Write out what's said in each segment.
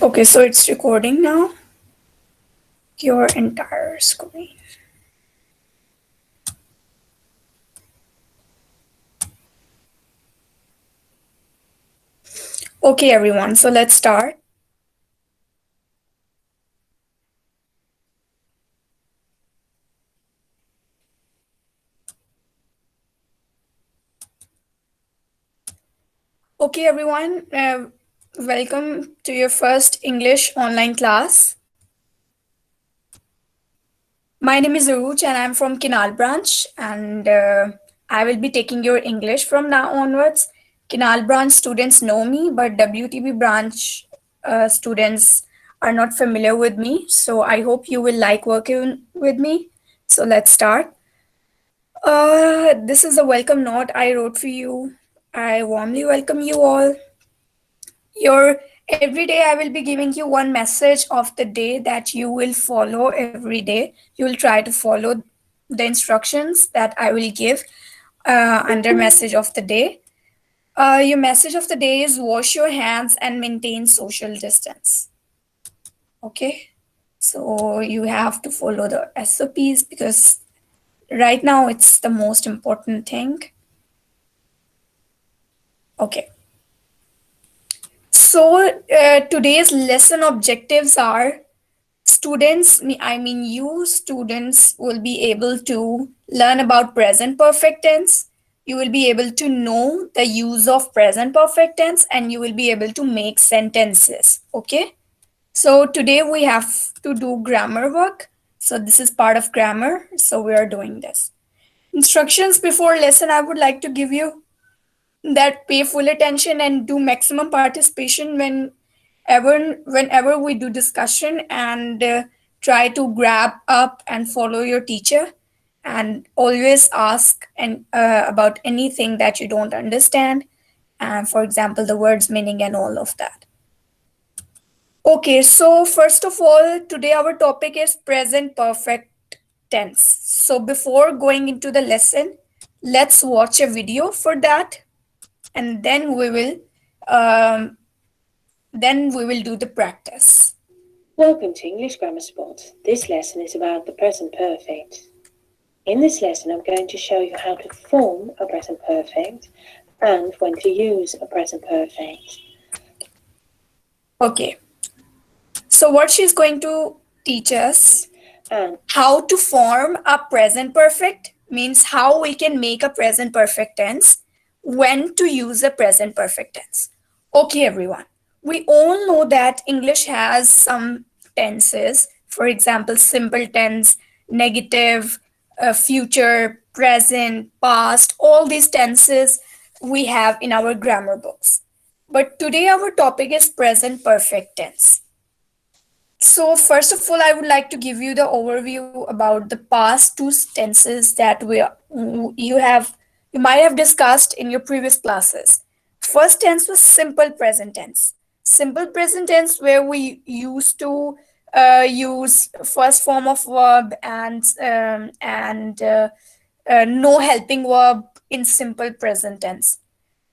Okay, so it's recording now. Your entire screen. Okay, everyone, so let's start. Okay, everyone, welcome to your first English online class. My name is Aruj and I'm from Kinal branch, and I will be taking your English from now onwards. Kinal branch students know me, but WTB branch students are not familiar with me. So I hope you will like working with me. So let's start. This is a welcome note I wrote for you. I warmly welcome you all. Your every day I will be giving you one message of the day that you will follow every day. You will try to follow the instructions that I will give under message of the day. Your message of the day is wash your hands and maintain social distance. Okay, so you have to follow the SOPs because right now it's the most important thing. Okay. So today's lesson objectives are students, I mean you students will be able to learn about present perfect tense. You will be able to know the use of present perfect tense and you will be able to make sentences. Okay. So today we have to do grammar work. So this is part of grammar. So we are doing this. Instructions before lesson I would like to give you that pay full attention and do maximum participation whenever we do discussion and try to grab up and follow your teacher and always ask and about anything that you don't understand, and for example the words meaning and all of that. Okay, so first of all, today our topic is present perfect tense. So before going into the lesson, let's watch a video for that, and um, then we will do the practice. Welcome to English Grammar Spot. This lesson is about the present perfect. In this lesson, I'm going to show you how to form a present perfect and when to use a present perfect. Okay, so what she's going to teach us, And how to form a present perfect means how we can make a present perfect tense, when to use a present perfect tense. Okay, everyone, we all know that English has some tenses, for example simple tense, negative, future, present, past. All these tenses we have in our grammar books, but today our topic is present perfect tense. So first of all, I would like to give you the overview about the past two tenses that you might have discussed in your previous classes. First tense was simple present tense. Simple present tense where we used to use first form of verb and no helping verb in simple present tense.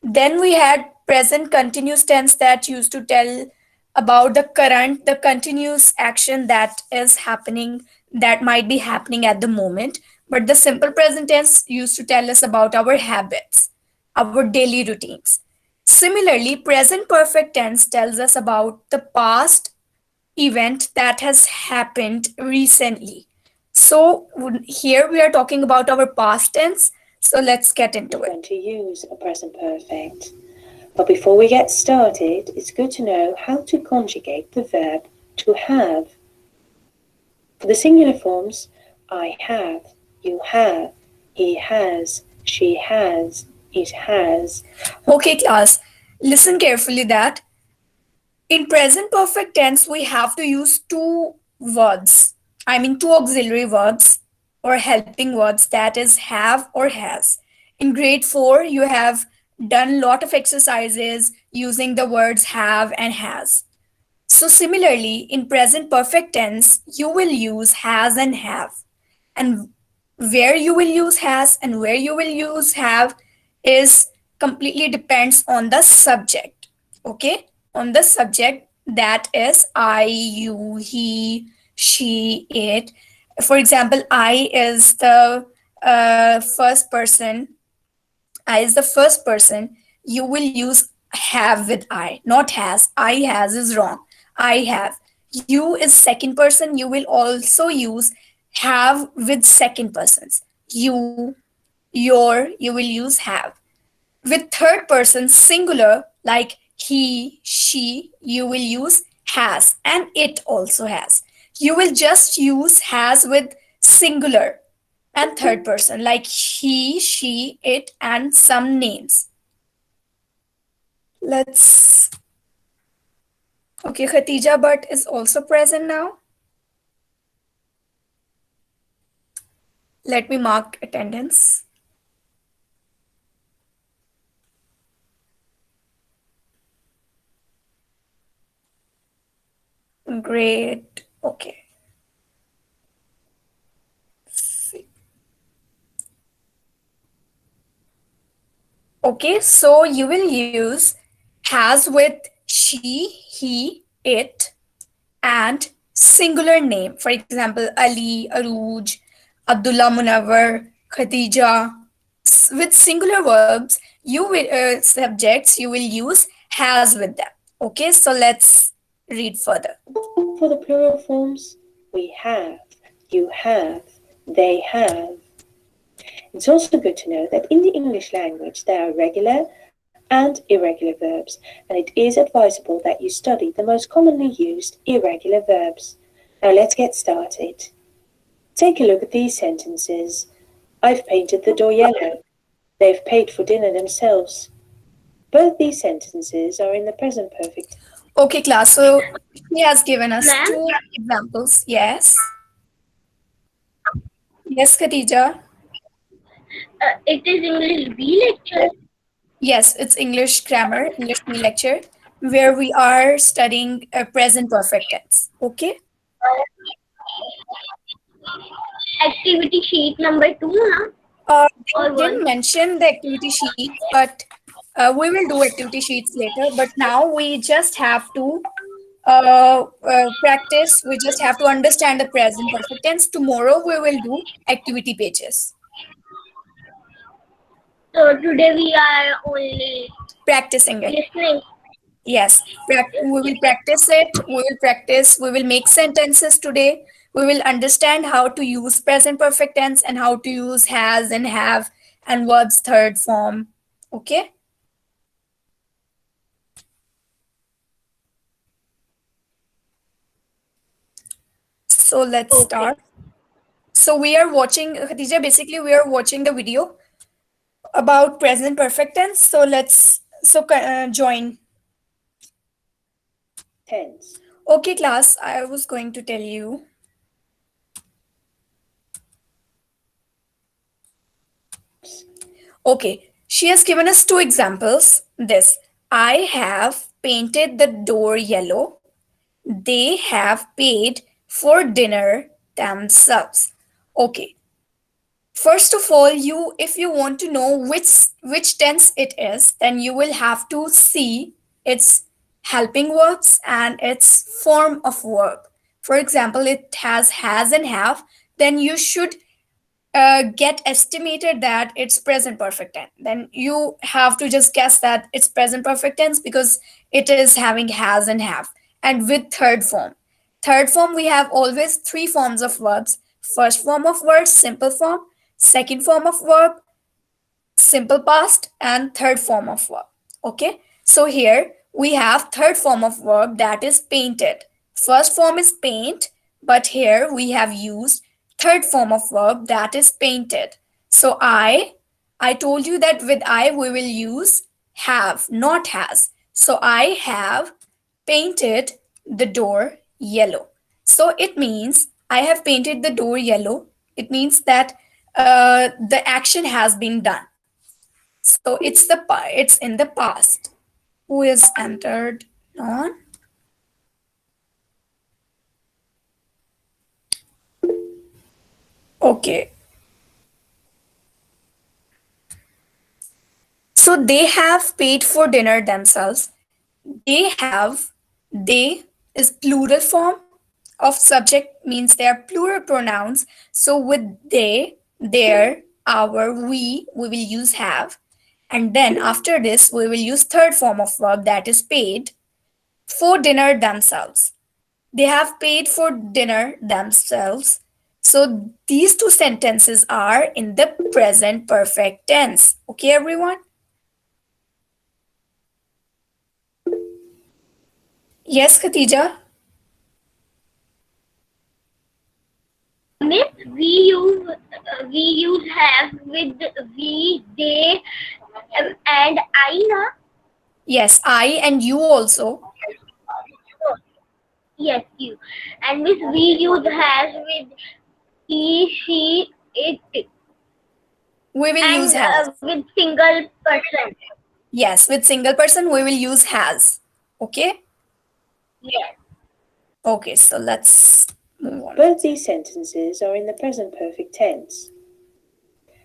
Then we had present continuous tense that used to tell about the continuous action that is happening, that might be happening at the moment. But the simple present tense used to tell us about our habits, our daily routines. Similarly, present perfect tense tells us about the past event that has happened recently. So here we are talking about our past tense. So let's get into it. when to use a present perfect. But before we get started, it's good to know how to conjugate the verb to have. For the singular forms, I have, you have, he has, she has, it has. Okay, class, listen carefully that in present perfect tense, we have to use two words. I mean, two auxiliary verbs or helping words, that is, have or has. In grade 4, you have done a lot of exercises using the words have and has. So, similarly, in present perfect tense, you will use has and have. And where you will use has and where you will use have is completely depends on the subject. Okay, on the subject That is I, you, he, she, it. For example, I is the first person. I is the first person. You will use have with I, not has. I has is wrong. I have. You is second person. You will also use have with second persons. You, your, you will use have. With third person singular, like he, she, you will use has, and it also has. You will just use has with singular and third person, like he, she, it, and some names. Let's. Okay, Khatija Bhatt is also present now. Let me mark attendance. Great. Okay. Okay, so you will use has with she, he, it, and singular name. For example, Ali, Aruj, Abdullah Munawar, Khadija. With singular verbs, you will subjects you will use has with them. Okay, so let's read further. For the plural forms, we have, you have, they have. It's also good to know that in the English language there are regular and irregular verbs, and it is advisable that you study the most commonly used irregular verbs. Now let's get started. Take a look at these sentences. I've painted the door yellow. They've paid for dinner themselves. Both these sentences are in the present perfect. Okay, class. So she has given us Ma'am, two examples. Yes. Yes, Khadija. it is English B lecture. Yes, it's English grammar, English B lecture, where we are studying present perfect tense. Okay. Activity sheet number 2, na? They Or didn't 1. mention the activity sheets, but we will do activity sheets later. But now we just have to practice. We just have to understand the present perfect tense. Tomorrow we will do activity pages. So today we are only Practicing it. listening. Yes, we will practice it. We will practice. We will make sentences today. We will understand how to use present perfect tense and how to use has and have and verbs third form. Okay. So let's Okay. start. So we are watching, Khadija, basically we are watching the video about present perfect tense. So join. Tense. Okay, class, I was going to tell you. Okay, she has given us two examples. This, I have painted the door yellow. They have paid for dinner themselves. Okay, first of all, you if you want to know which tense it is, then you will have to see its helping verbs and its form of verb. For example, it has and have, then you should get estimated that it's present perfect tense. Then you have to just guess that it's present perfect tense because it is having has and have. And with third form. Third form, we have always three forms of verbs. First form of word, simple form. Second form of verb, simple past, and third form of verb. Okay, so here we have third form of verb, that is painted. First form is paint, but here we have used third form of verb, that is painted. So I told you that with I we will use have, not has. So I have painted the door yellow. So it means I have painted the door yellow. It means that the action has been done. So it's in the past. Who is entered on? Okay. So they have paid for dinner themselves. They have They is plural form of subject, means they are plural pronouns. So with they, their, our, we will use have. And then after this, we will use third form of verb, that is paid for dinner themselves. They have paid for dinner themselves. So these two sentences are in the present perfect tense. Okay, everyone? Yes, Khatija? Miss, we use have with we, they, and I na. Yes, I and you also. Yes, you. And Miss, we use has with he, she, it, We will use and has. with single person. Yes, with single person, we will use has. Okay? Yes. Okay, so let's move on. Both these sentences are in the present perfect tense.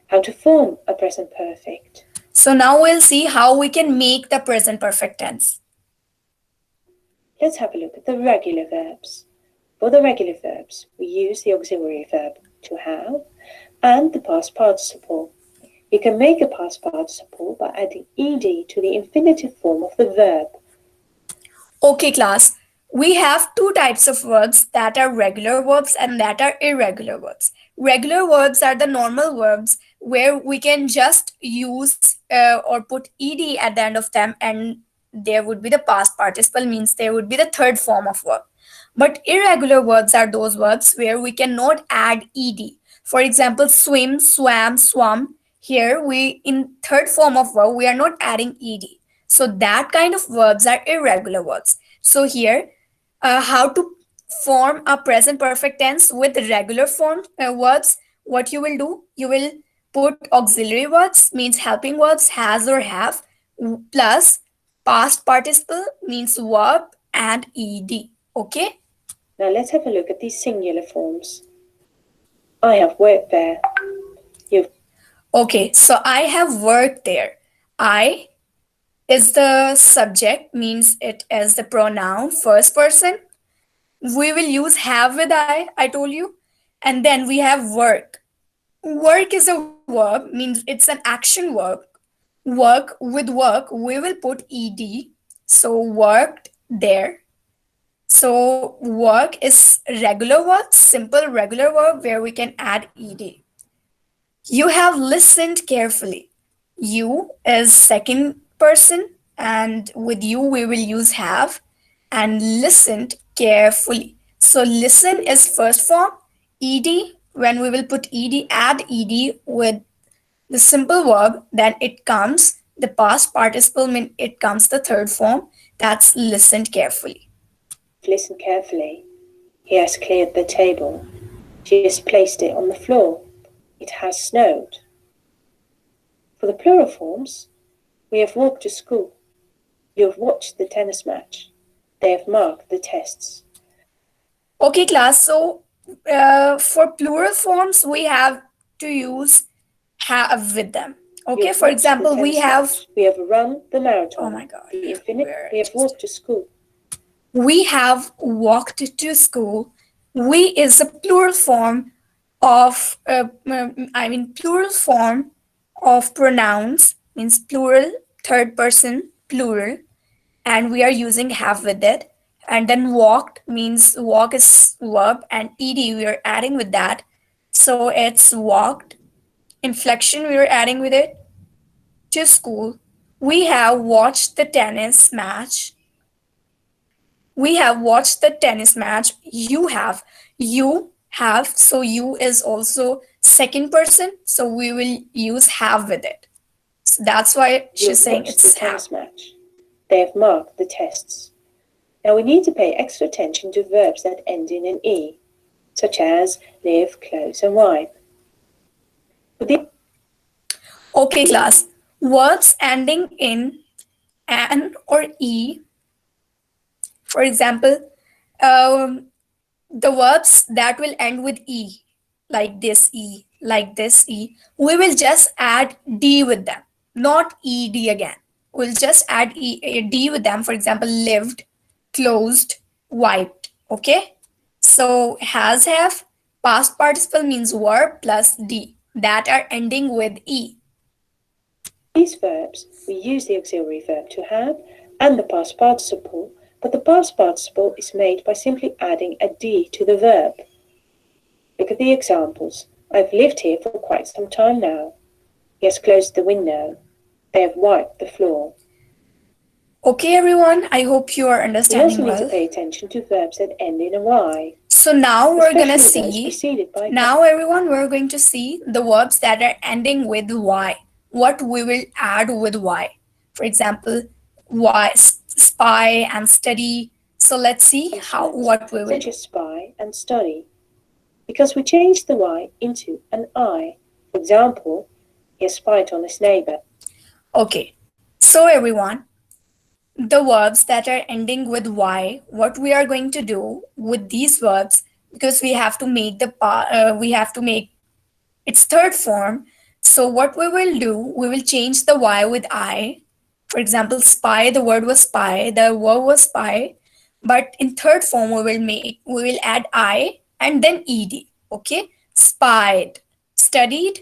How to form a present perfect. So now we'll see how we can make the present perfect tense. Let's have a look at the regular verbs. For the regular verbs, we use the auxiliary verb to have and the past participle. You can make a past participle by adding ed to the infinitive form of the verb. Okay, class. We have two types of verbs, that are regular verbs and that are irregular verbs. Regular verbs are the normal verbs where we can just use or put ed at the end of them, and there would be the past participle, means there would be the third form of verb. But irregular verbs are those verbs where we cannot add ed. For example, swim, swam, swum. Here we, in third form of verb, we are not adding ed. So that kind of verbs are irregular verbs. So here, how to form a present perfect tense with regular form verbs? What you will do? You will put auxiliary verbs, means helping verbs, has or have, plus past participle, means verb and ed. Okay. Now let's have a look at these singular forms. I have worked there. You've Okay. So I have worked there. I is the subject, means it is the pronoun first person. We will use have with I told you. And then we have work. Work is a verb, means it's an action verb. Work, with work we will put ed. So worked there. So work is regular verb, simple regular verb where we can add ed. You have listened carefully. You is second person, and with you we will use have, and listened carefully. So listen is first form, ed, when we will put ed, add ed with the simple verb, then it comes the past participle, mean it comes the third form, that's listened carefully. listened carefully. He has cleared the table. She has placed it on the floor. It has snowed. For the plural forms, we have walked to school. You have watched the tennis match. They have marked the tests. Okay, class. So for plural forms, we have to use have with them. You Okay, have for watched the example, we tennis have, match. We have run the oh marathon. my god, The infinite. where We have just, walked to school. we have walked to school. We is a plural form of, plural form of pronouns, means plural, third person, plural, and we are using have with it. And then walked means walk is verb and ed we are adding with that. So it's walked. Inflection we are adding with it. To school. We have watched the tennis match. We have watched the tennis match. You have. You have. So you is also second person. So we will use have with it. So that's why You she's have saying watched the it's have. tennis match. They have marked the tests. Now we need to pay extra attention to verbs that end in an E, such as live, close, and wipe. Okay, class. Verbs ending in an or e. For example, um, the verbs that will end with e, like this e, we will just add d with them, not ed again. We'll just add d with them. For example, lived, closed, wiped. Okay? So has have, past participle means verb plus D that are ending with E. These verbs, we use the auxiliary verb to have and the past participle, but the past participle is made by simply adding a D to the verb. Look at the examples. I've lived here for quite some time now. He has closed the window. They have wiped the floor. Okay, everyone, I hope you are We also understanding need to well. pay attention to verbs that end in a Y, So now we're gonna especially those see, preceded by now everyone, we're going to see the verbs that are ending with Y. What we will add with Y. For example, Y, spy and study. So let's see how consonants, what we will such do. as spy and study, because we changed the Y into an I. For example, he has spied on his neighbor. Okay, so everyone, the verbs that are ending with Y, what we are going to do with these verbs, because we have to make we have to make its third form. So what we will do, we will change the Y with I. For example, spy, the word was spy, the verb was spy. But in third form, we will add I and then ed. Okay, spied, studied,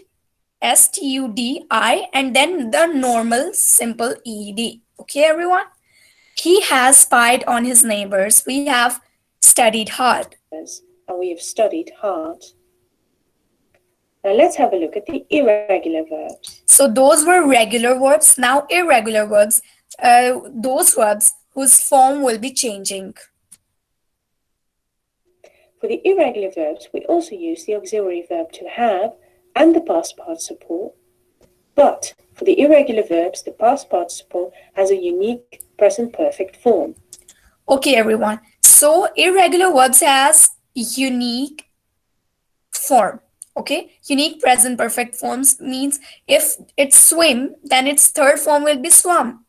studi, and then the normal simple ed. Okay, everyone. He has spied on his neighbors. We have studied hard. And we have studied hard. Now let's have a look at the irregular verbs. So those were regular verbs. Now irregular verbs, those verbs whose form will be changing. For the irregular verbs, we also use the auxiliary verb to have and the past participle. But for the irregular verbs, the past participle has a unique present perfect form. Okay, everyone. So irregular verbs has unique form. Okay, unique present perfect forms means if it's swim, then its third form will be swum.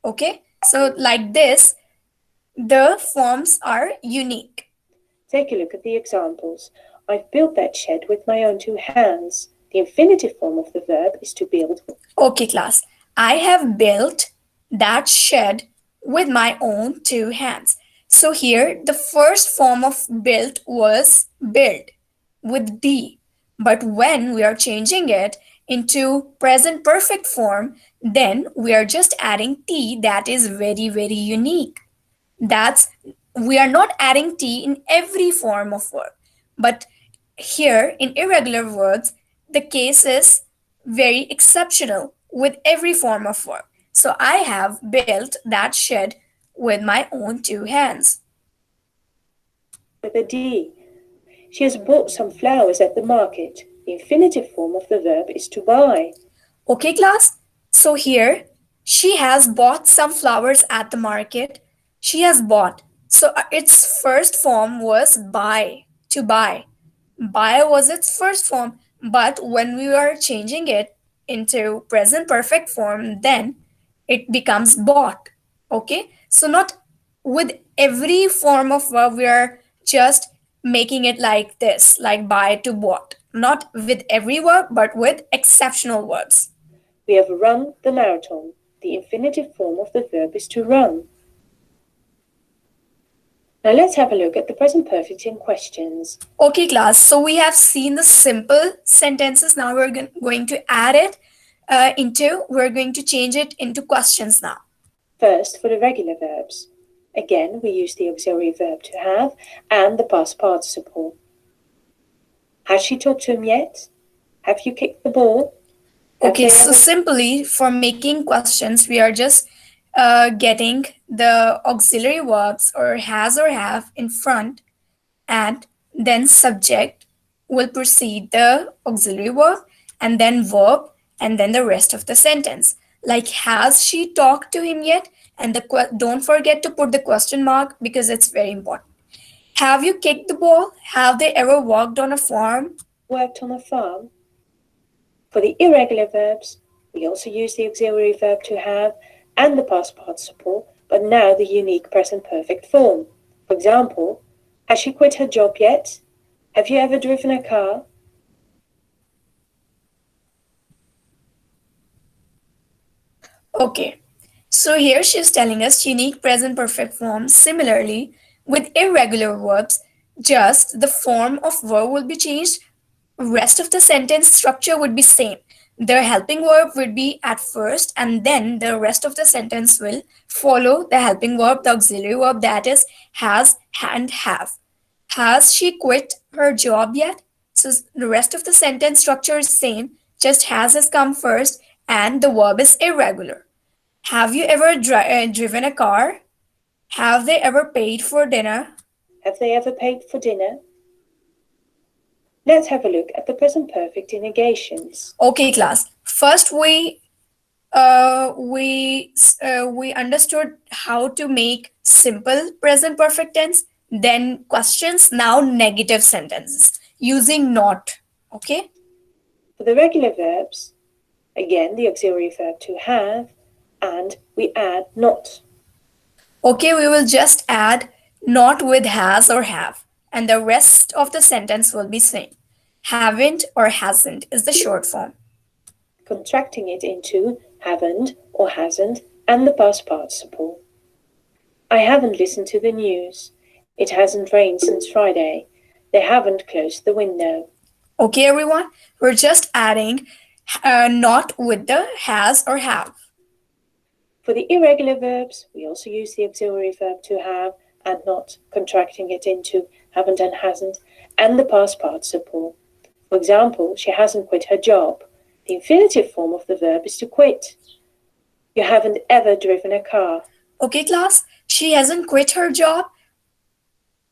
Okay, so like this, the forms are unique. Take a look at the examples. I've built that shed with my own two hands. The infinitive form of the verb is to build. Okay, class. I have built that shed with my own two hands. So here, the first form of built was build with D. But when we are changing it into present perfect form, then we are just adding T that is very, very unique. That's we are not adding T in every form of verb. But here in irregular verbs, the case is very exceptional with every form of verb. So I have built that shed with my own two hands. With a D. She has bought some flowers at the market. The infinitive form of the verb is to buy. Okay, class? So here, she has bought some flowers at the market. She has bought. So its first form was buy, to buy. Buy was its first form, but when we are changing it into present perfect form, then it becomes bought. Okay? So not with every form of verb we are just making it like this, like buy to bought. Not with every verb, but with exceptional verbs. We have run the marathon. The infinitive form of the verb is to run. Now let's have a look at the present perfect in questions. Okay, class. So we have seen the simple sentences. Now we're going to add it we're going to change it into questions now. First, for the regular verbs. Again, we use the auxiliary verb to have and the past participle. Has she talked to him yet? Have you kicked the ball? Okay, so simply for making questions, we are just getting the auxiliary verbs or has or have in front, and then subject will precede the auxiliary verb, and then verb, and then the rest of the sentence. Like, has she talked to him yet? And don't forget to put the question mark because it's very important. Have you kicked the ball? Have they ever walked on a farm? Worked on a farm? For the irregular verbs, we also use the auxiliary verb to have and the past participle, but now the unique present perfect form. For example, has she quit her job yet? Have you ever driven a car? Okay, So here she's telling us unique present perfect forms. Similarly, with irregular verbs, just the form of verb will be changed. Rest of the sentence structure would be same. The helping verb would be at first, and then the rest of the sentence will follow the helping verb, the auxiliary verb, that is has and have. Has she quit her job yet? So the rest of the sentence structure is same, just has come first, and the verb is irregular. Have you ever driven a car? Have they ever paid for dinner? Have they ever paid for dinner? Let's have a look at the present perfect in negations. Okay, class. First, we understood how to make simple present perfect tense. Then questions. Now negative sentences using not. Okay. For the regular verbs, again the auxiliary verb to have, and we add not. Okay, we will just add not with has or have, and the rest of the sentence will be same. Haven't or hasn't is the short form. Contracting it into haven't or hasn't and the past participle. I haven't listened to the news. It hasn't rained since Friday. They haven't closed the window. Okay, everyone, we're just adding not with the has or have. For the irregular verbs, we also use the auxiliary verb to have and not, contracting it into haven't and hasn't, and the past participle. For example, she hasn't quit her job. The infinitive form of the verb is to quit. You haven't ever driven a car. Okay, class, she hasn't quit her job.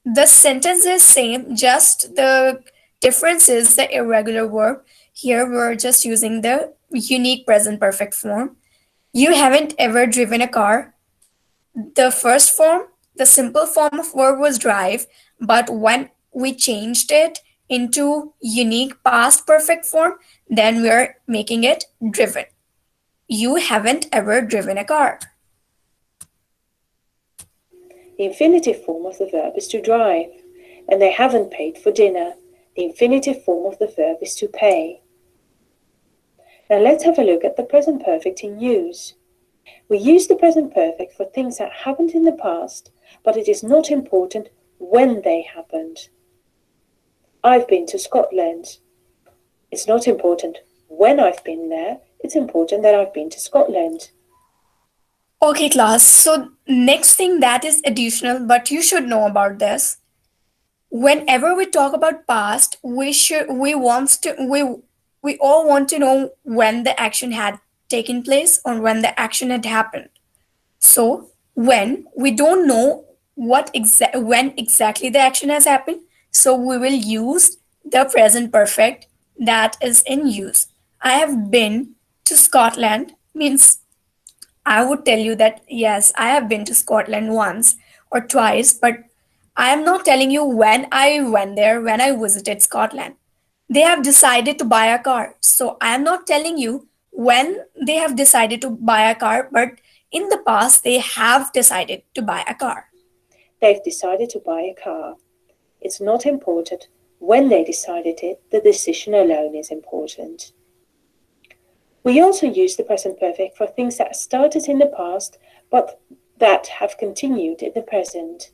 The sentence is same, just the difference is the irregular verb. Here we're just using the unique present perfect form. You haven't ever driven a car. The first form, the simple form of verb was drive, but when we changed it into unique past perfect form, then we're making it driven. You haven't ever driven a car. The infinitive form of the verb is to drive, and they haven't paid for dinner. The infinitive form of the verb is to pay. Now let's have a look at the present perfect in use. We use the present perfect for things that happened in the past, but it is not important when they happened. I've been to Scotland. It's not important when I've been there, it's important that I've been to Scotland. Okay, class. So next thing that is additional, but you should know about this. Whenever we talk about past, we all want to know when the action had taken place or when the action had happened. So when we don't know when exactly the action has happened, so we will use the present perfect that is in use. I have been to Scotland means I would tell you that yes, I have been to Scotland once or twice, but I am not telling you when I went there, when I visited Scotland. They have decided to buy a car. So I am not telling you when they have decided to buy a car, but in the past they have decided to buy a car. They've decided to buy a car. It's not important when they decided it, the decision alone is important. We also use the present perfect for things that started in the past but that have continued in the present.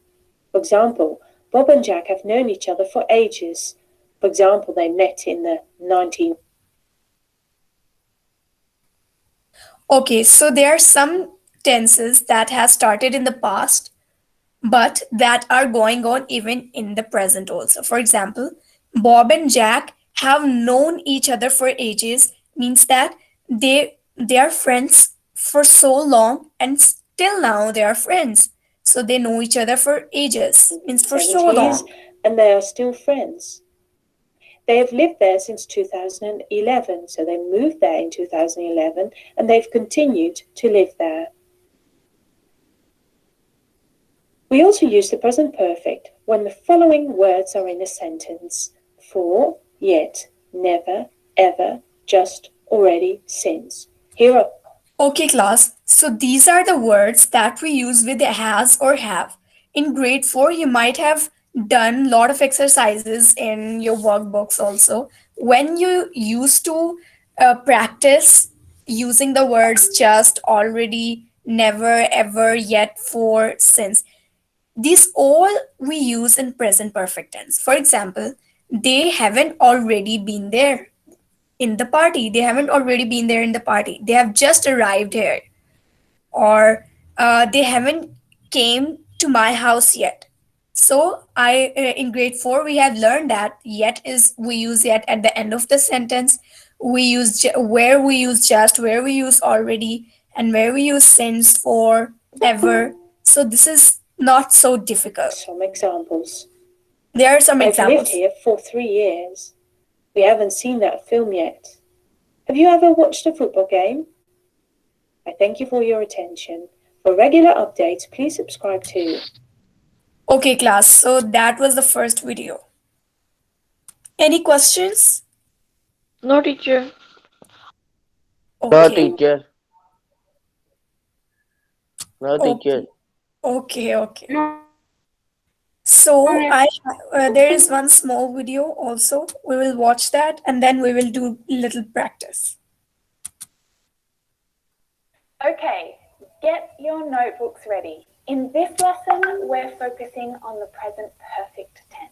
For example, Bob and Jack have known each other for ages. For example, they met in the 19... Okay, so there are some tenses that have started in the past but that are going on even in the present also. For example, Bob and Jack have known each other for ages means that they are friends for so long and still now they are friends. So they know each other for ages means for so 70s, long. and they are still friends. They have lived there since 2011, so they moved there in 2011 and they've continued to live there. We also use the present perfect when the following words are in a sentence: for, yet, never, ever, just, already, since. Here are... Okay, class. So these are the words that we use with has or have. In grade 4, you might have done a lot of exercises in your workbooks also. When you used to practice using the words just, already, never, ever, yet, for, since. These all we use in present perfect tense. For example, they haven't already been there in the party. They haven't already been there in the party. They have just arrived here. Or they haven't came to my house yet. So I in grade 4 we have learned that yet is we use yet at the end of the sentence. We use where we use just, where we use already, and where we use since, for, ever. So this is not so difficult. Some examples. There are some I've lived examples. here for 3 years. We haven't seen that film yet. Have you ever watched a football game? I thank you for your attention. For regular updates, please subscribe to. Okay, class. So that was the first video. Any questions? No, teacher. No, Okay. teacher. No, teacher. Okay. Okay. Okay. No, So miss. I there is one small video also. We will watch that and then we will do little practice. Okay, get your notebooks ready. In this lesson, we're focusing on the present perfect tense.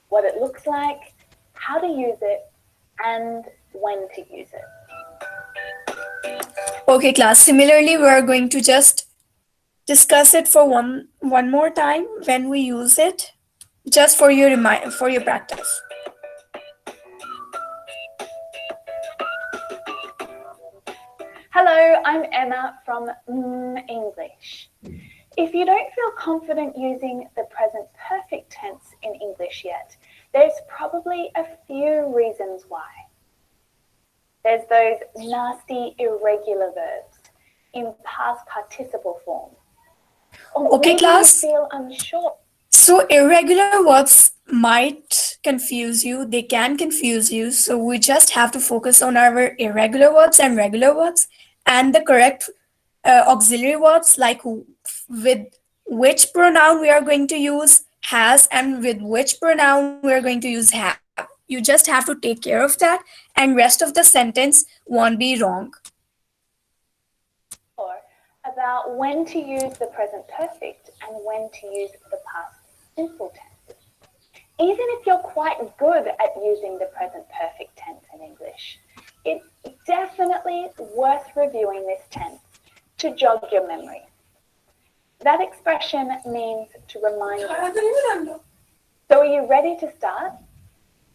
What it looks like, how to use it, and when to use it. Okay, class. Similarly, we are going to just discuss it for one more time when we use it, just for your for your practice. Hello, I'm Emma from English. If you don't feel confident using the present perfect tense in English yet, there's probably a few reasons why. There's those nasty irregular verbs in past participle form. Or Okay, maybe class. you feel unsure. So irregular verbs might confuse you. They can confuse you. So we just have to focus on our irregular verbs and regular verbs and the correct auxiliary verbs, like with which pronoun we are going to use has and with which pronoun we are going to use have. You just have to take care of that and rest of the sentence won't be wrong. About when to use the present perfect and when to use the past simple tense. Even if you're quite good at using the present perfect tense in English, it's definitely worth reviewing this tense to jog your memory. That expression means to remind you. So are you ready to start?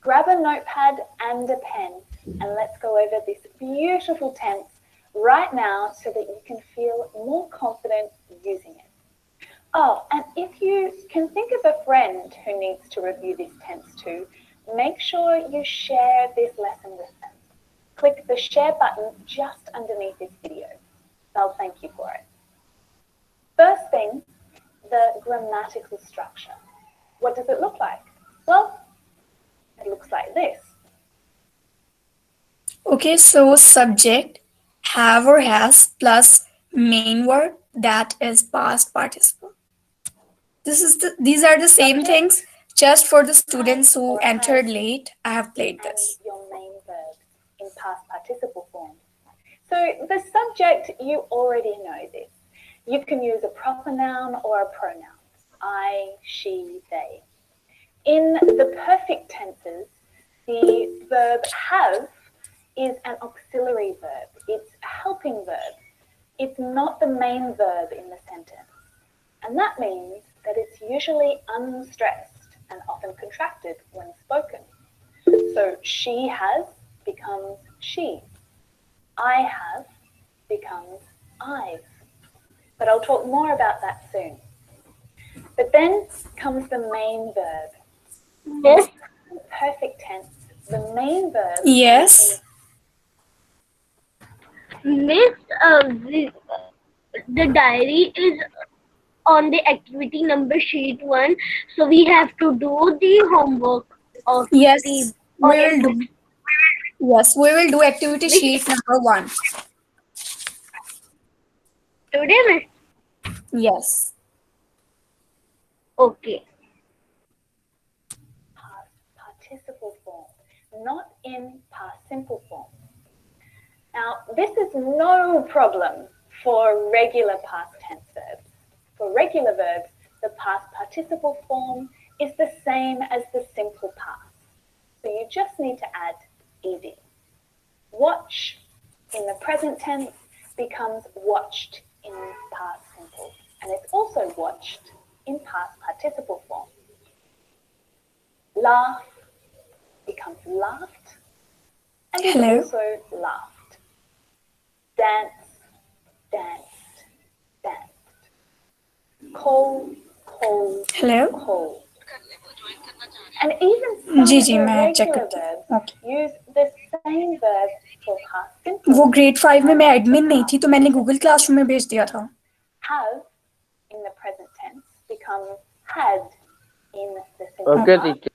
Grab a notepad and a pen and let's go over this beautiful tense right now so that you can feel more confident using it. Oh, and if you can think of a friend who needs to review this tense too, make sure you share this lesson with them. Click the share button just underneath this video. They'll thank you for it. First thing, the grammatical structure. What does it look like? Well, it looks like this. Okay, so subject, have or has, plus main verb, that is past participle. These are the same things, just for the students who entered late. I have played this. And your main verb in past participle form. So the subject, you already know this. You can use a proper noun or a pronoun. I, she, they. In the perfect tenses, the verb have is an auxiliary verb. It's a helping verb. It's not the main verb in the sentence. And that means that it's usually unstressed and often contracted when spoken. So she has becomes she's. I have becomes I've. But I'll talk more about that soon. But then comes the main verb. Yes. In perfect tense, the main verb Yes. Miss, the diary is on the activity number sheet 1, so we have to do the homework of Yes, the we will audience do. books. Yes, we will do activity sheet number 1. Today, miss? Yes. Okay. past participle form, not in past simple form. Now, this is no problem for regular past tense verbs. For regular verbs, the past participle form is the same as the simple past. So you just need to add ed. Watch in the present tense becomes watched in past simple, and it's also watched in past participle form. Laugh becomes laughed and is Hello. also laughed. Dance, danced, danced. Call, called, Hello. called. And even some जी जी मैं check irregular करती verbs हूँ. Okay. use the same verb for past simple. वो grade 5 में मैं and admin नहीं थी तो मैंने past गूगल क्लासरूम में भेज दिया था. have in the present tense becomes had in the simple Okay, past, teacher.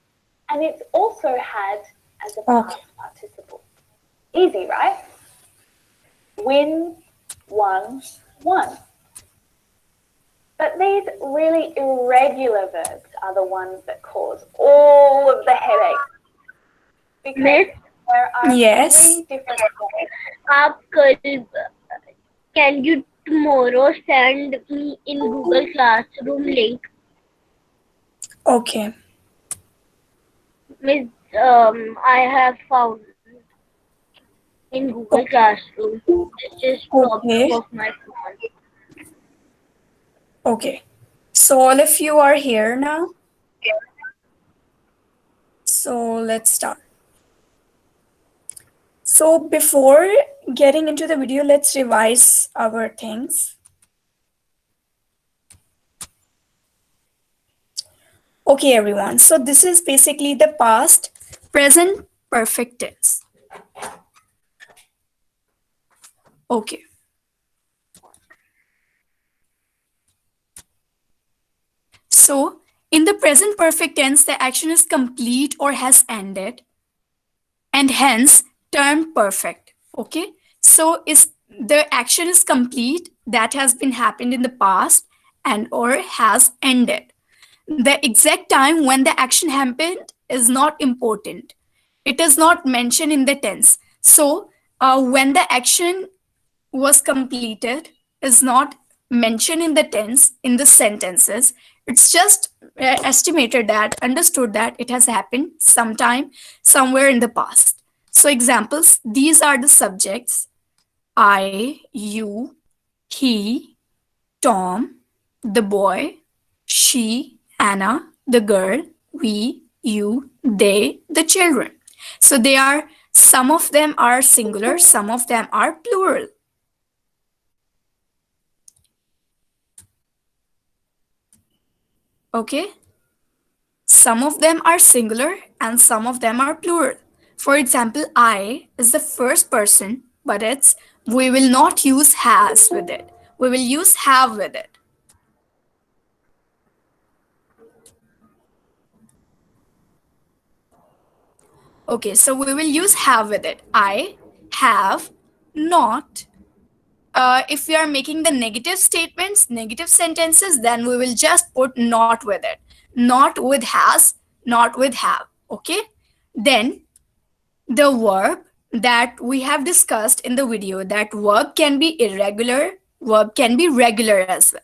and it's also had as a Okay. past participle. Easy, right? Win, won, won. But these really irregular verbs are the ones that cause all of the headache. Because Miss, there are Yes. 3 different verbs. आप कल can you tomorrow send me in Google Classroom link? Okay. Miss, I have found in Google Classroom. This is Okay. problem of my phone. Okay. So all of you are here now. So let's start. So before getting into the video, let's revise our things. Okay, everyone. So this is basically the past, present, perfect tense. Okay. So in the present perfect tense, the action is complete or has ended and hence termed perfect. Okay. So is the action is complete that has been happened in the past and or has ended. The exact time when the action happened is not important. It is not mentioned in the tense. So when the action was completed is not mentioned in the tense in the sentences. It's just estimated that, understood that it has happened sometime, somewhere in the past. So examples, these are the subjects: I, you, he, Tom, the boy, she, Anna, the girl, we, you, they, the children. So they are, some of them are singular, some of them are plural. Okay? Some of them are singular and some of them are plural. For example, I is the first person, but we will not use has with it. We will use have with it. Okay, so we will use have with it. I have not. If we are making the negative statements, negative sentences, then we will just put not with it. Not with has, not with have. Okay? Then the verb that we have discussed in the video, that verb can be irregular, verb can be regular as well.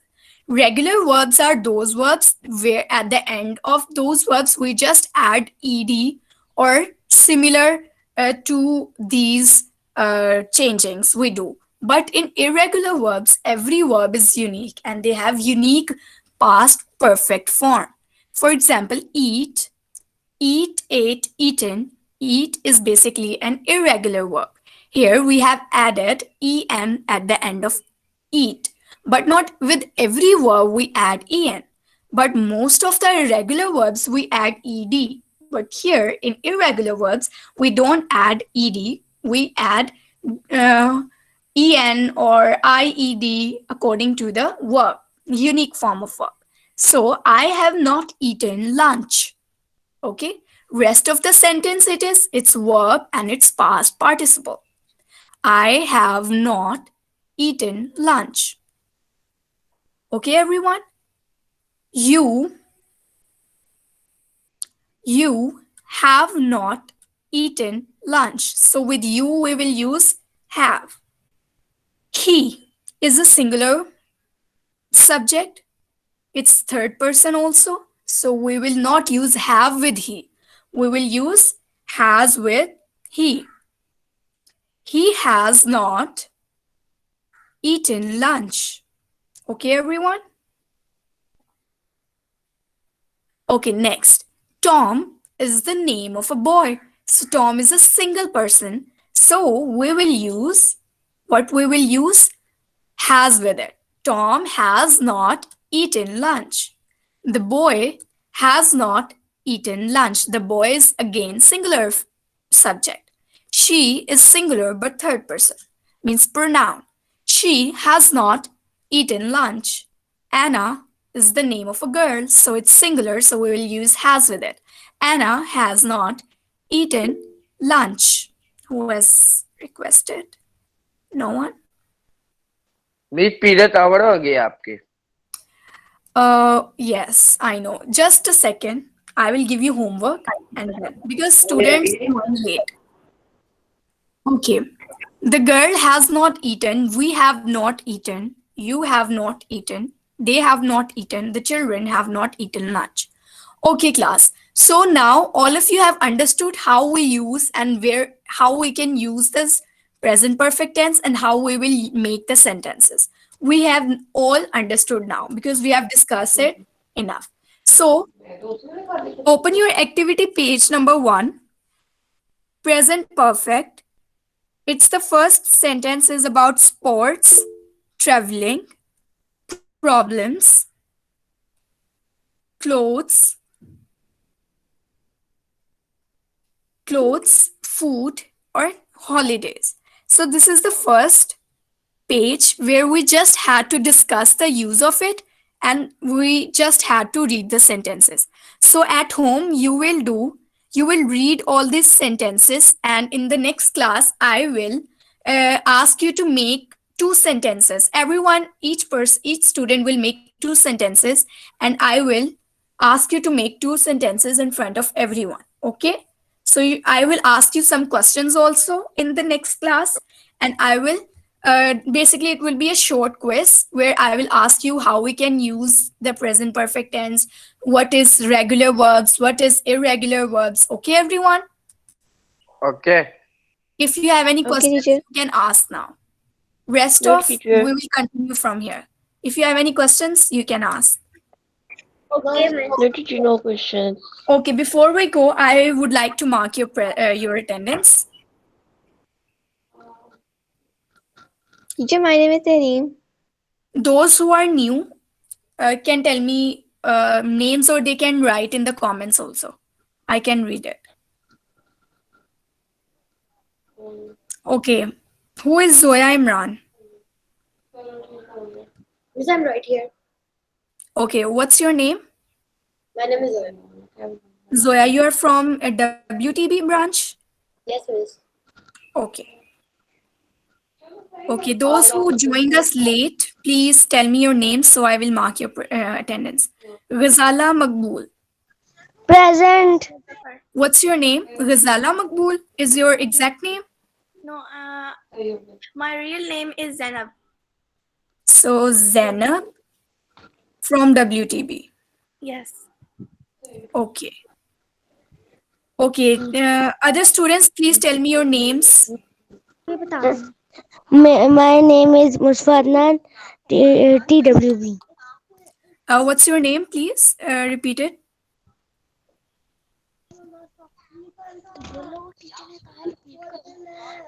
Regular verbs are those verbs where at the end of those verbs we just add ed or similar to these changings we do. But in irregular verbs, every verb is unique and they have unique past perfect form. For example, eat, eat, ate, eaten. Eat is basically an irregular verb. Here we have added en at the end of eat. But not with every verb we add en. But most of the irregular verbs we add ed. But here in irregular verbs, we don't add ed. We add uh, en or ied according to the verb, unique form of verb. So I have not eaten lunch. Okay, rest of the sentence it's verb and it's past participle. I have not eaten lunch. Okay, everyone? You have not eaten lunch. So with you we will use have. He is a singular subject. It's third person also. So we will not use have with he. We will use has with he. He has not eaten lunch. Okay, everyone? Okay, next. Tom is the name of a boy. So Tom is a single person. So we will use what we will use has with it. Tom has not eaten lunch. The boy has not eaten lunch. The boy is again singular subject. She is singular but third person, means pronoun. She has not eaten lunch. Anna is the name of a girl, so it's singular, so we will use has with it. Anna has not eaten lunch. Who has requested? No one? Meet period hour हो गई आपकी Yes, I know. Just a second. I will give you homework and then because students are late. Okay. The girl has not eaten. We have not eaten. You have not eaten. They have not eaten. The children have not eaten lunch. Okay, class. So now all of you have understood how we use and where how we can use this present perfect tense and how we will make the sentences. We have all understood now because we have discussed it enough. So open your activity page number 1, present perfect. It's the first sentence is about sports, traveling, problems, clothes, food, or holidays. So this is the first page where we just had to discuss the use of it and we just had to read the sentences. So at home you will read all these sentences and in the next class I will ask you to make two sentences. Everyone, each student will make two sentences and I will ask you to make two sentences in front of everyone. Okay? So I will ask you some questions also in the next class, and I will basically it will be a short quiz where I will ask you how we can use the present perfect tense, what is regular verbs, what is irregular verbs. Okay, everyone. Okay If you have any Okay, questions, teacher. you can ask now. Rest No, of we teacher. will continue from here. If you have any questions, you can ask. Okay, miss. No, teacher, no questions. Okay, before we go, I would like to mark your attendance. Teacher, my name is Tareem. Those who are new can tell me names or they can write in the comments also. I can read it. Okay. Who is Zoya Imran? Yes, I'm right here. Okay. What's your name? My name is Zoya. Zoya, you are from a WTB branch? Yes, miss. Okay. Okay. Those who joined us late, please tell me your names so I will mark your attendance. Ghazala Makbul. Present. What's your name? Ghazala Makbul is your exact name? No, my real name is Zainab. So Zainab from WTB. Yes. Okay. Okay. Other students, please tell me your names. My name is Musfadnan TWB. What's your name, please? Repeat it.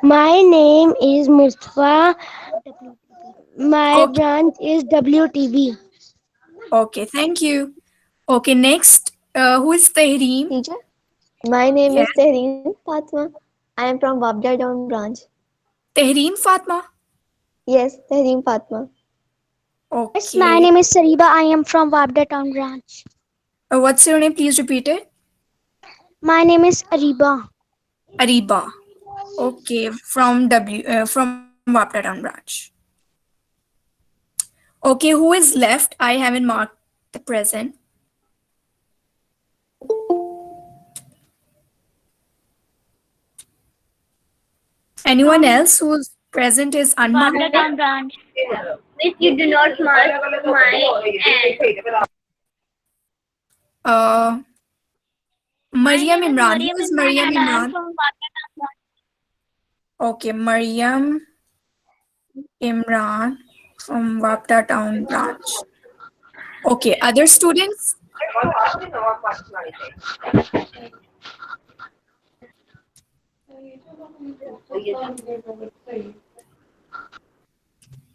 My name is Mustafa. My Okay. branch is WTB. Okay. Thank you. Okay. Next, who is Tehreem? Teacher, my name Yes. is Tareem Fatma. I am from Babja Town branch. Tehreem Fatma. Yes, Tareem Fatma. Yes, my Okay. name is Sariba. I am from Wabda Town branch. What's your name? Please repeat it. My name is Ariba. Ariba. Okay. From Waptatam branch. Okay. Who is left? I haven't marked the present. Anyone else who's Present is unmarked. Wabda Town branch. Miss, you do not mark my and. Mariam My name is Imran. Mariam Who is Imran Mariam and I Imran? am from Wabda Town branch. Okay, Mariam Imran from Wapta Town branch. Okay, other students?